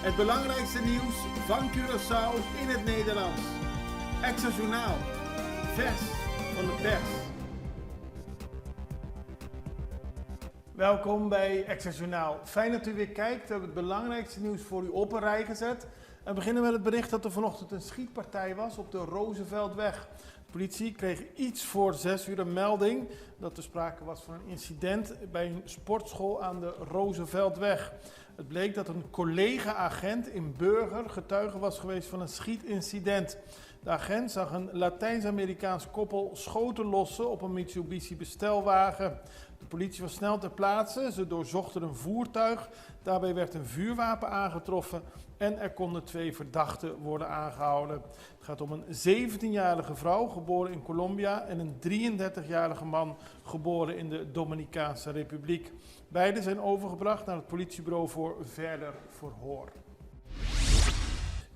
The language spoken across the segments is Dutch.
Het belangrijkste nieuws van Curaçao in het Nederlands. Extra Journaal. Vers van de pers. Welkom bij Extra Journaal. Fijn dat u weer kijkt. We hebben het belangrijkste nieuws voor u op een rij gezet. We beginnen met het bericht dat er vanochtend een schietpartij was op de Rooseveltweg. De politie kreeg iets voor 6 uur een melding dat er sprake was van een incident bij een sportschool aan de Rooseveltweg. Het bleek dat een collega-agent in Burger getuige was geweest van een schietincident. De agent zag een Latijns-Amerikaans koppel schoten lossen op een Mitsubishi bestelwagen. De politie was snel ter plaatse, ze doorzochten een voertuig. Daarbij werd een vuurwapen aangetroffen en er konden 2 verdachten worden aangehouden. Het gaat om een 17-jarige vrouw, geboren in Colombia, en een 33-jarige man, geboren in de Dominicaanse Republiek. Beiden zijn overgebracht naar het politiebureau voor verder verhoor.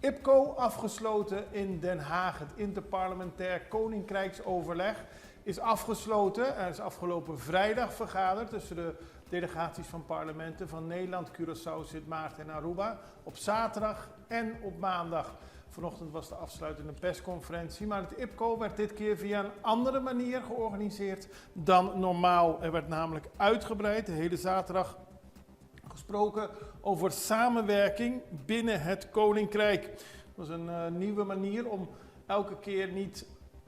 IPCO afgesloten in Den Haag. Het interparlementair koninkrijksoverleg is afgesloten. Er is afgelopen vrijdag vergaderd tussen de delegaties van parlementen van Nederland, Curaçao, Sint Maarten en Aruba. Op zaterdag en op maandag. Vanochtend was de afsluitende persconferentie, maar het IPCO werd dit keer via een andere manier georganiseerd dan normaal. Er werd namelijk uitgebreid de hele zaterdag gesproken over samenwerking binnen het Koninkrijk. Het was een nieuwe manier om elke keer niet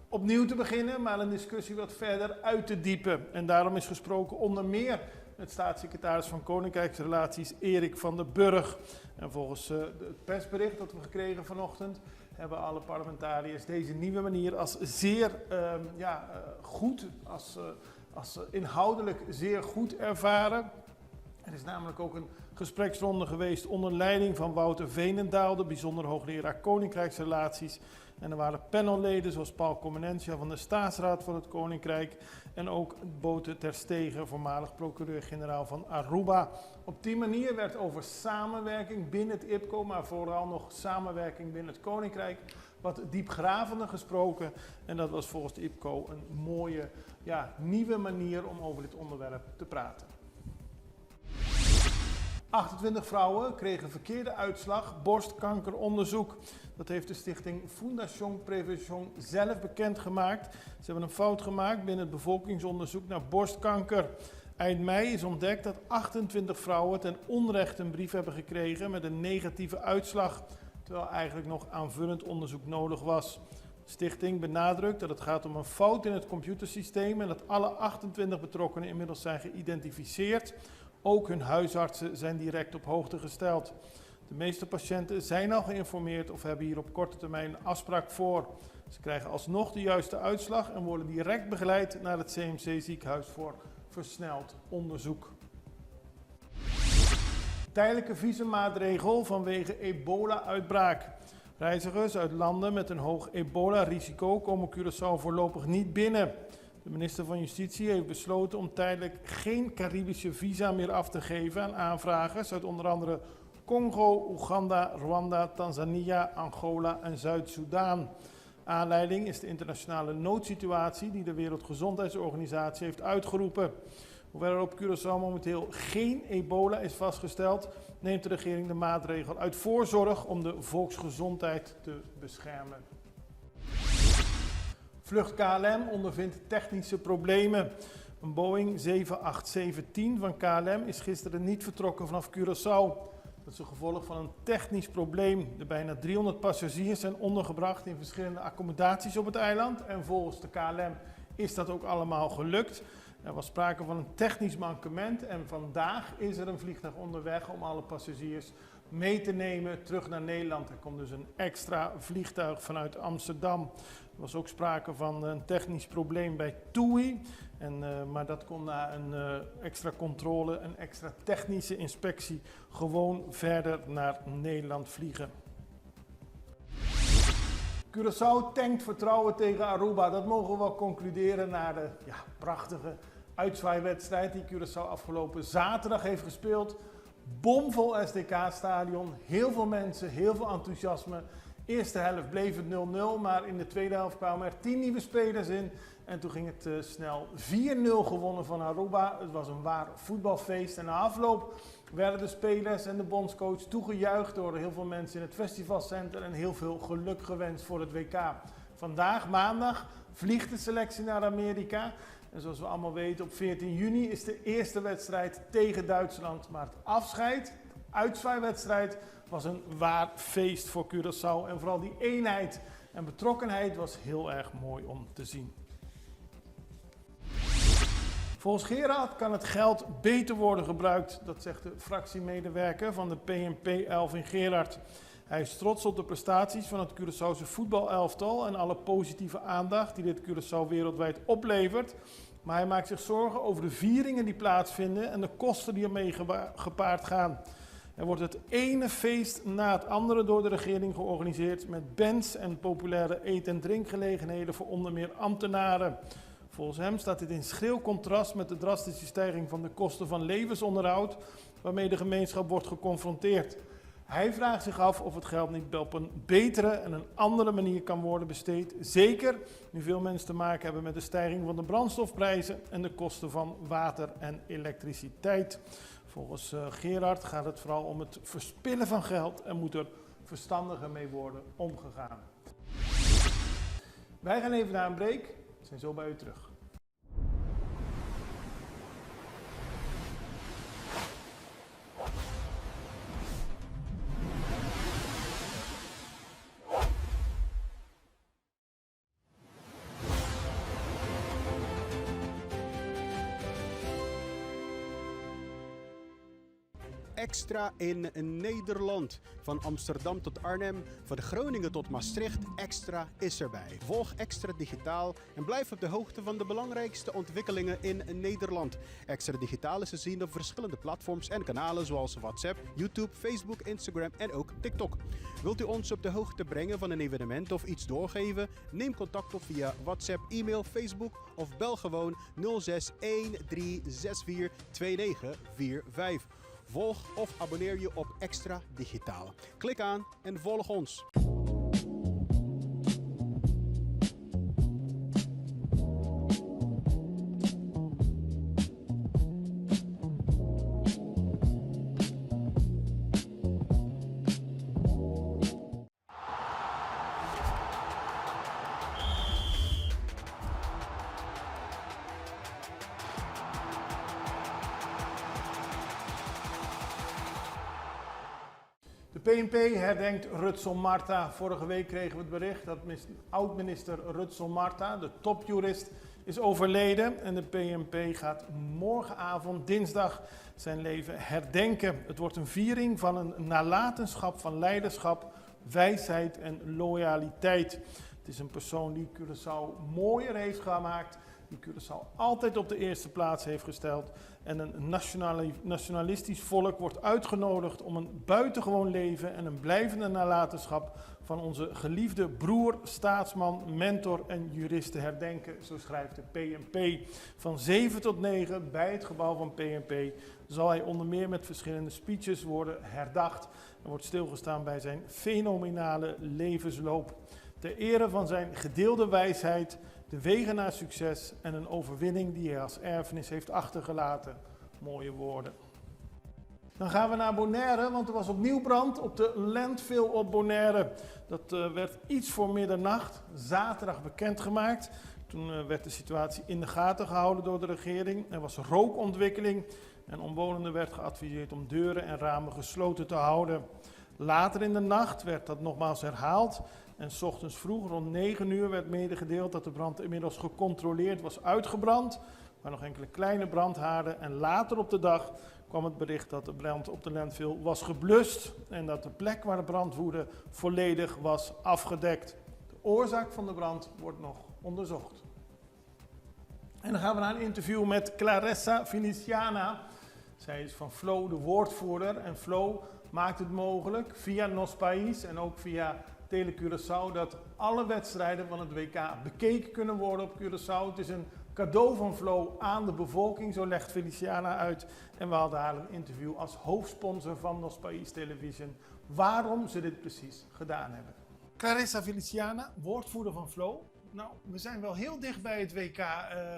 opnieuw te beginnen, maar een discussie wat verder uit te diepen. En daarom is gesproken onder meer met staatssecretaris van Koninkrijksrelaties Erik van der Burg. En volgens het persbericht dat we gekregen vanochtend hebben alle parlementariërs deze nieuwe manier als zeer goed, als inhoudelijk zeer goed ervaren. Er is namelijk ook een gespreksronde geweest onder leiding van Wouter Veenendaal, de bijzonder hoogleraar Koninkrijksrelaties. En er waren panelleden zoals Paul Comenentia van de Staatsraad van het Koninkrijk en ook Bote ter Stege, voormalig procureur-generaal van Aruba. Op die manier werd over samenwerking binnen het IPCO, maar vooral nog samenwerking binnen het Koninkrijk, wat diepgravender gesproken. En dat was volgens de IPCO een mooie, nieuwe manier om over dit onderwerp te praten. 28 vrouwen kregen verkeerde uitslag borstkankeronderzoek. Dat heeft de stichting Fundación Prevención zelf bekendgemaakt. Ze hebben een fout gemaakt binnen het bevolkingsonderzoek naar borstkanker. Eind mei is ontdekt dat 28 vrouwen ten onrechte een brief hebben gekregen met een negatieve uitslag, terwijl eigenlijk nog aanvullend onderzoek nodig was. De stichting benadrukt dat het gaat om een fout in het computersysteem en dat alle 28 betrokkenen inmiddels zijn geïdentificeerd. Ook hun huisartsen zijn direct op hoogte gesteld. De meeste patiënten zijn al geïnformeerd of hebben hier op korte termijn een afspraak voor. Ze krijgen alsnog de juiste uitslag en worden direct begeleid naar het CMC ziekenhuis voor versneld onderzoek. Tijdelijke visummaatregel vanwege ebola-uitbraak. Reizigers uit landen met een hoog ebola-risico komen Curaçao voorlopig niet binnen. De minister van Justitie heeft besloten om tijdelijk geen Caribische visa meer af te geven aan aanvragers uit onder andere Congo, Oeganda, Rwanda, Tanzania, Angola en Zuid-Soedan. Aanleiding is de internationale noodsituatie die de Wereldgezondheidsorganisatie heeft uitgeroepen. Hoewel er op Curaçao momenteel geen ebola is vastgesteld, neemt de regering de maatregel uit voorzorg om de volksgezondheid te beschermen. Vlucht KLM ondervindt technische problemen. Een Boeing 787-10 van KLM is gisteren niet vertrokken vanaf Curaçao. Dat is een gevolg van een technisch probleem. De bijna 300 passagiers zijn ondergebracht in verschillende accommodaties op het eiland. En volgens de KLM is dat ook allemaal gelukt. Er was sprake van een technisch mankement en vandaag is er een vliegtuig onderweg om alle passagiers mee te nemen terug naar Nederland. Er komt dus een extra vliegtuig vanuit Amsterdam. Er was ook sprake van een technisch probleem bij TUI, maar dat kon na een extra controle, een extra technische inspectie, gewoon verder naar Nederland vliegen. Curaçao tankt vertrouwen tegen Aruba. Dat mogen we wel concluderen na de prachtige uitzwaaiwedstrijd die Curaçao afgelopen zaterdag heeft gespeeld. Bomvol SDK-stadion, heel veel mensen, heel veel enthousiasme. Eerste helft bleef het 0-0, maar in de tweede helft kwamen er 10 nieuwe spelers in. En toen ging het snel 4-0 gewonnen van Aruba. Het was een waar voetbalfeest en na afloop werden de spelers en de bondscoach toegejuicht door heel veel mensen in het festivalcentrum en heel veel geluk gewenst voor het WK. Vandaag, maandag, vliegt de selectie naar Amerika. En zoals we allemaal weten, op 14 juni is de eerste wedstrijd tegen Duitsland. Maar het afscheid, de uitzwaaiwedstrijd, was een waar feest voor Curaçao. En vooral die eenheid en betrokkenheid was heel erg mooi om te zien. Volgens Gerard kan het geld beter worden gebruikt, dat zegt de fractiemedewerker van de PNP Elvin Gerard. Hij is trots op de prestaties van het Curaçaose voetbalelftal en alle positieve aandacht die dit Curaçao wereldwijd oplevert. Maar hij maakt zich zorgen over de vieringen die plaatsvinden en de kosten die ermee gepaard gaan. Er wordt het ene feest na het andere door de regering georganiseerd met bands en populaire eet- en drinkgelegenheden voor onder meer ambtenaren. Volgens hem staat dit in schril contrast met de drastische stijging van de kosten van levensonderhoud waarmee de gemeenschap wordt geconfronteerd. Hij vraagt zich af of het geld niet op een betere en een andere manier kan worden besteed. Zeker nu veel mensen te maken hebben met de stijging van de brandstofprijzen en de kosten van water en elektriciteit. Volgens Gerard gaat het vooral om het verspillen van geld en moet er verstandiger mee worden omgegaan. Wij gaan even naar een break. We zijn zo bij u terug. Extra in Nederland. Van Amsterdam tot Arnhem, van Groningen tot Maastricht, Extra is erbij. Volg Extra Digitaal en blijf op de hoogte van de belangrijkste ontwikkelingen in Nederland. Extra Digitaal is te zien op verschillende platforms en kanalen zoals WhatsApp, YouTube, Facebook, Instagram en ook TikTok. Wilt u ons op de hoogte brengen van een evenement of iets doorgeven? Neem contact op via WhatsApp, e-mail, Facebook of bel gewoon 06 1364 2945. Volg of abonneer je op Extra Digitaal. Klik aan en volg ons. De PNP herdenkt Rutzel Marta. Vorige week kregen we het bericht dat oud-minister Rutzel Marta, de topjurist, is overleden. En de PNP gaat morgenavond, dinsdag, zijn leven herdenken. Het wordt een viering van een nalatenschap van leiderschap, wijsheid en loyaliteit. Het is een persoon die Curaçao mooier heeft gemaakt, die Curaçao altijd op de eerste plaats heeft gesteld. En een nationalistisch volk wordt uitgenodigd om een buitengewoon leven en een blijvende nalatenschap van onze geliefde broer, staatsman, mentor en jurist te herdenken. Zo schrijft de PNP. Van 7 tot 9 bij het gebouw van PNP zal hij onder meer met verschillende speeches worden herdacht. Er wordt stilgestaan bij zijn fenomenale levensloop. Ter ere van zijn gedeelde wijsheid, de wegen naar succes en een overwinning die hij als erfenis heeft achtergelaten. Mooie woorden. Dan gaan we naar Bonaire, want er was opnieuw brand op de landfill op Bonaire. Dat werd iets voor middernacht, zaterdag bekendgemaakt. Toen werd de situatie in de gaten gehouden door de regering. Er was rookontwikkeling en omwonenden werd geadviseerd om deuren en ramen gesloten te houden. Later in de nacht werd dat nogmaals herhaald. En 's ochtends vroeg, rond 9 uur, werd medegedeeld dat de brand inmiddels gecontroleerd was uitgebrand. Maar nog enkele kleine brandhaarden. En later op de dag kwam het bericht dat de brand op de landfill was geblust. En dat de plek waar de brand woedde volledig was afgedekt. De oorzaak van de brand wordt nog onderzocht. En dan gaan we naar een interview met Claressa Feliciana. Zij is van Flow, de woordvoerder. En Flow maakt het mogelijk via Nos País en ook via Tele Curaçao dat alle wedstrijden van het WK bekeken kunnen worden op Curaçao. Het is een cadeau van Flow aan de bevolking, zo legt Feliciana uit. En we hadden haar een interview als hoofdsponsor van Nos País Television, waarom ze dit precies gedaan hebben. Claressa Feliciana, woordvoerder van Flow. Nou, we zijn wel heel dicht bij het WK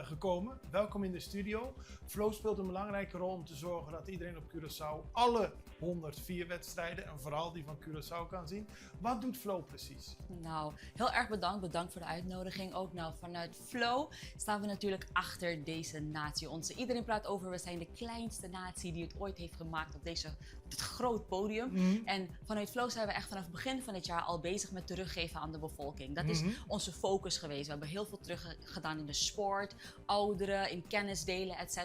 gekomen. Welkom in de studio. Flo speelt een belangrijke rol om te zorgen dat iedereen op Curaçao alle 104 wedstrijden en vooral die van Curaçao kan zien. Wat doet Flo precies? Nou, heel erg bedankt. Bedankt voor de uitnodiging ook. Nou, vanuit Flow staan we natuurlijk achter deze natie. Iedereen praat over, we zijn de kleinste natie die het ooit heeft gemaakt op dit groot podium. En vanuit Flow zijn we echt vanaf het begin van het jaar al bezig met teruggeven aan de bevolking. Dat is onze focus geweest. We hebben heel veel teruggedaan in de sport, ouderen, in kennis delen, etc.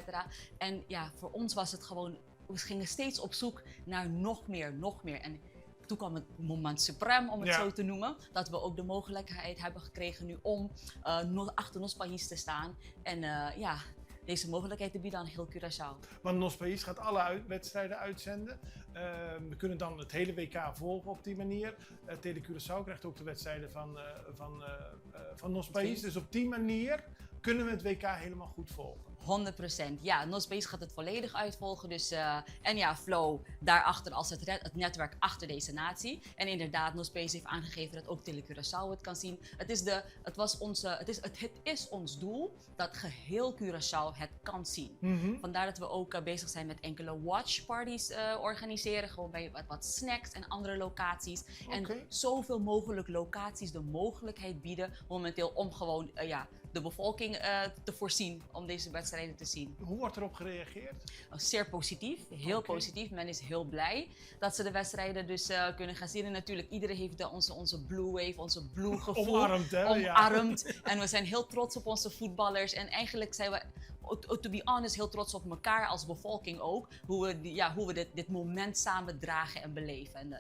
En ja, voor ons was het gewoon, we gingen steeds op zoek naar nog meer. En toen kwam het moment suprême, om het zo te noemen, dat we ook de mogelijkheid hebben gekregen nu om achter Nos País te staan en deze mogelijkheid te bieden aan heel Curaçao. Want Nos País gaat alle wedstrijden uitzenden. We kunnen dan het hele WK volgen op die manier. Tele Curaçao krijgt ook de wedstrijden van Nos País. Dus op die manier kunnen we het WK helemaal goed volgen. 100%. Ja, Nos País gaat het volledig uitvolgen. Dus, en ja, Flow daarachter als het netwerk achter deze natie. En inderdaad, Nos País heeft aangegeven dat ook Tele Curaçao het kan zien. Het is ons doel dat geheel Curaçao het kan zien. Vandaar dat we ook bezig zijn met enkele watchparties organiseren. Gewoon bij wat snacks en andere locaties. En zoveel mogelijk locaties de mogelijkheid bieden momenteel om gewoon de bevolking te voorzien om deze wedstrijden te zien. Hoe wordt erop gereageerd? Zeer positief, heel positief. Men is heel blij dat ze de wedstrijden dus kunnen gaan zien. En natuurlijk, iedereen heeft onze blue wave, onze blue gevoel omarmd. Omarmd. En we zijn heel trots op onze voetballers. En eigenlijk zijn we, to be honest, heel trots op elkaar als bevolking ook. Hoe we dit moment samen dragen en beleven.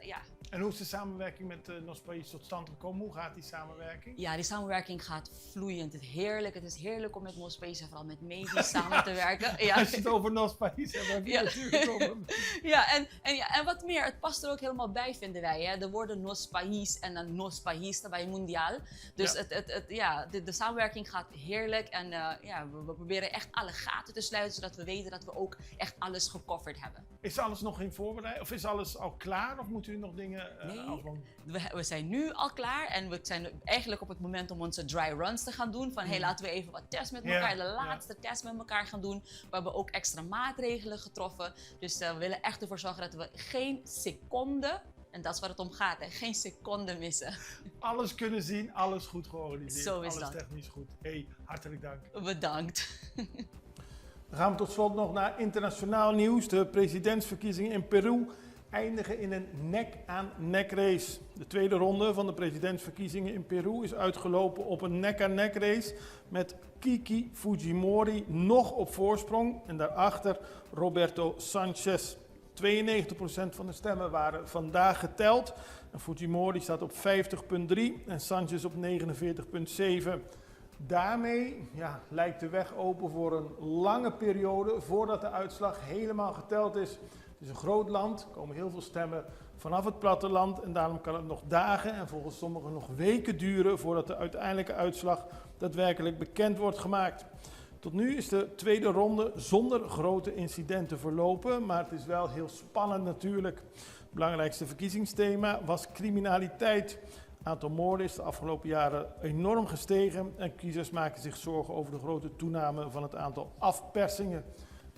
En hoe is de samenwerking met Nos País tot stand gekomen? Hoe gaat die samenwerking? Ja, die samenwerking gaat vloeiend. Het is heerlijk om met Nos País en vooral met Mavis samen te werken. Ja. Als je het over Nos País hebt, heb je natuurlijk over. En wat meer, het past er ook helemaal bij, vinden wij. Hè? De woorden Nos País en dan Nos País bij Mundial. Dus de samenwerking gaat heerlijk. En we proberen echt alle gaten te sluiten, zodat we weten dat we ook echt alles gecoverd hebben. Is alles nog in voorbereiding? Of is alles al klaar? Of moeten jullie nog dingen we zijn nu al klaar en we zijn eigenlijk op het moment om onze dry runs te gaan doen. Van laten we even wat tests met elkaar, de laatste test met elkaar gaan doen. We hebben ook extra maatregelen getroffen. Dus we willen echt ervoor zorgen dat we geen seconde, en dat is waar het om gaat, geen seconde missen. Alles kunnen zien, alles goed georganiseerd. Zo is alles dat. Technisch goed. Hey, hartelijk dank. Bedankt. Dan gaan we tot slot nog naar internationaal nieuws. De presidentsverkiezingen in Peru eindigen in een nek-aan-nek race. De tweede ronde van de presidentsverkiezingen in Peru is uitgelopen op een nek-aan-nek race met Kiki Fujimori nog op voorsprong en daarachter Roberto Sanchez. 92% van de stemmen waren vandaag geteld. En Fujimori staat op 50,3 en Sanchez op 49,7. Daarmee lijkt de weg open voor een lange periode voordat de uitslag helemaal geteld is. Het is een groot land, er komen heel veel stemmen vanaf het platteland en daarom kan het nog dagen en volgens sommigen nog weken duren voordat de uiteindelijke uitslag daadwerkelijk bekend wordt gemaakt. Tot nu is de tweede ronde zonder grote incidenten verlopen, maar het is wel heel spannend natuurlijk. Het belangrijkste verkiezingsthema was criminaliteit. Het aantal moorden is de afgelopen jaren enorm gestegen en kiezers maken zich zorgen over de grote toename van het aantal afpersingen.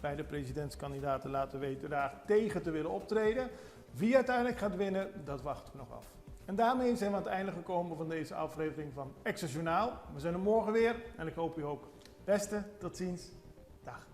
Beide presidentskandidaten laten weten daar tegen te willen optreden. Wie uiteindelijk gaat winnen, dat wachten we nog af. En daarmee zijn we aan het einde gekomen van deze aflevering van Extra Journaal. We zijn er morgen weer en ik hoop u ook. Beste, tot ziens. Dag.